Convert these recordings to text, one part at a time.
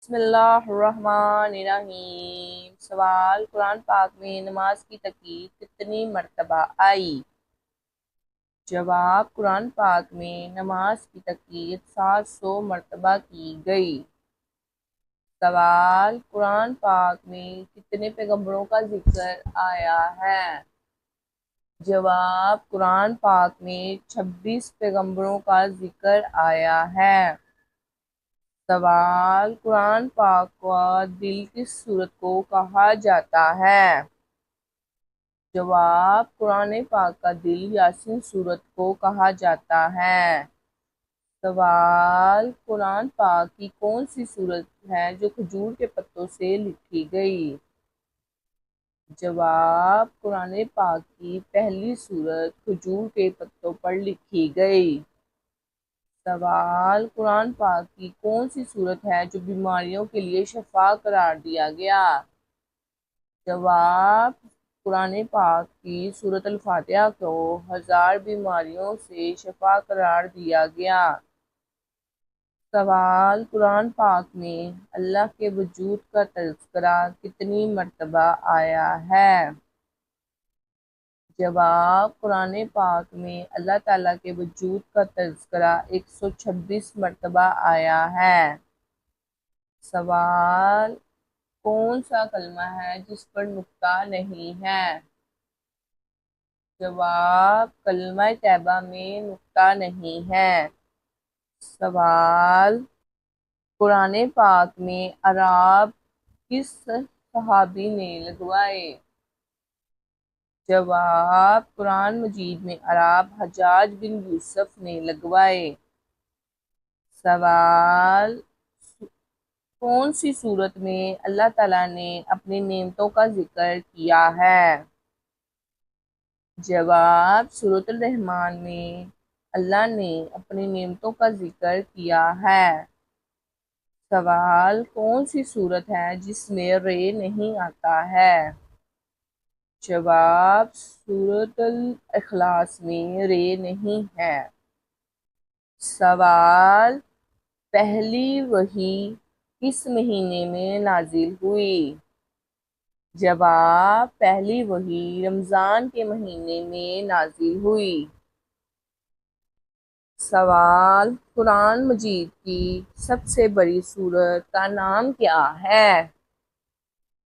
بسم اللہ الرحمن الرحیم۔ سوال، قرآن پاک میں نماز کی تاکید کتنی مرتبہ آئی؟ جواب، قرآن پاک میں نماز کی تاکید 700 مرتبہ کی گئی۔ سوال، قرآن پاک میں کتنے پیغمبروں کا ذکر آیا ہے؟ جواب، قرآن پاک میں 26 پیغمبروں کا ذکر آیا ہے۔ سوال، قرآن پاک کا دل کس سورت کو کہا جاتا ہے؟ جواب، قرآن پاک کا دل یاسین سورت کو کہا جاتا ہے۔ سوال، قرآن پاک کی کون سی سورت ہے جو کھجور کے پتوں سے لکھی گئی؟ جواب، قرآن پاک کی پہلی سورت کھجور کے پتوں پر لکھی گئی۔ سوال، قرآن پاک کی کون سی سورت ہے جو بیماریوں کے لیے شفا قرار دیا گیا؟ جواب، قرآن پاک کی سورت الفاتحہ کو 1000 بیماریوں سے شفا قرار دیا گیا۔ سوال، قرآن پاک میں اللہ کے وجود کا تذکرہ کتنی مرتبہ آیا ہے؟ جواب، قرآن پاک میں اللہ تعالیٰ کے وجود کا تذکرہ 126 مرتبہ آیا ہے۔ سوال، کون سا کلمہ ہے جس پر نقطہ نہیں ہے؟ جواب، کلمہ طیبہ میں نقطہ نہیں ہے۔ سوال، قرآن پاک میں اعراب کس صحابی نے لگوائے؟ جواب، قرآن مجید میں اعراب حجاج بن یوسف نے لگوائے۔ سوال، کون سی صورت میں اللہ تعالیٰ نے اپنی نعمتوں کا ذکر کیا ہے؟ جواب، سورۃ الرحمن میں اللہ نے اپنی نعمتوں کا ذکر کیا ہے۔ سوال، کون سی صورت ہے جس میں رے نہیں آتا ہے؟ جواب، سورۃ الاخلاص میں رے نہیں ہے۔ سوال، پہلی وحی کس مہینے میں نازل ہوئی؟ جواب، پہلی وحی رمضان کے مہینے میں نازل ہوئی۔ سوال، قرآن مجید کی سب سے بڑی سورت کا نام کیا ہے؟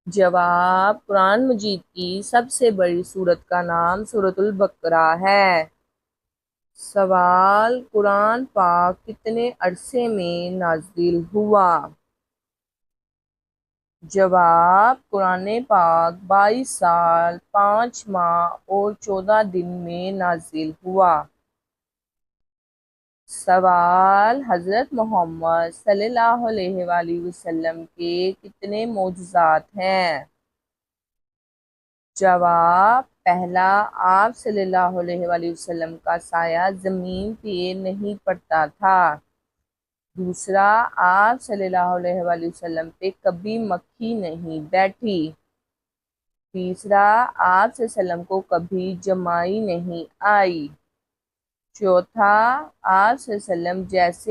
جواب، قرآن مجید کی سب سے بڑی سورت کا نام سورۃ البقرہ ہے۔ سوال، قرآن پاک کتنے عرصے میں نازل ہوا؟ جواب، قرآن پاک 22 سال 5 ماہ اور 14 دن میں نازل ہوا۔ سوال، حضرت محمد صلی اللہ علیہ وآلہ وسلم کے کتنے معجزات ہیں؟ جواب، پہلا، آپ صلی اللہ علیہ وآلہ وسلم کا سایہ زمین پہ نہیں پڑتا تھا۔ دوسرا، آپ صلی اللہ علیہ وآلہ وسلم پہ کبھی مکھی نہیں بیٹھی۔ تیسرا، آپ صلی اللہ علیہ وسلم کو کبھی جمائی نہیں آئی۔ چوتھا، آپ صلی اللہ علیہ وسلم جیسے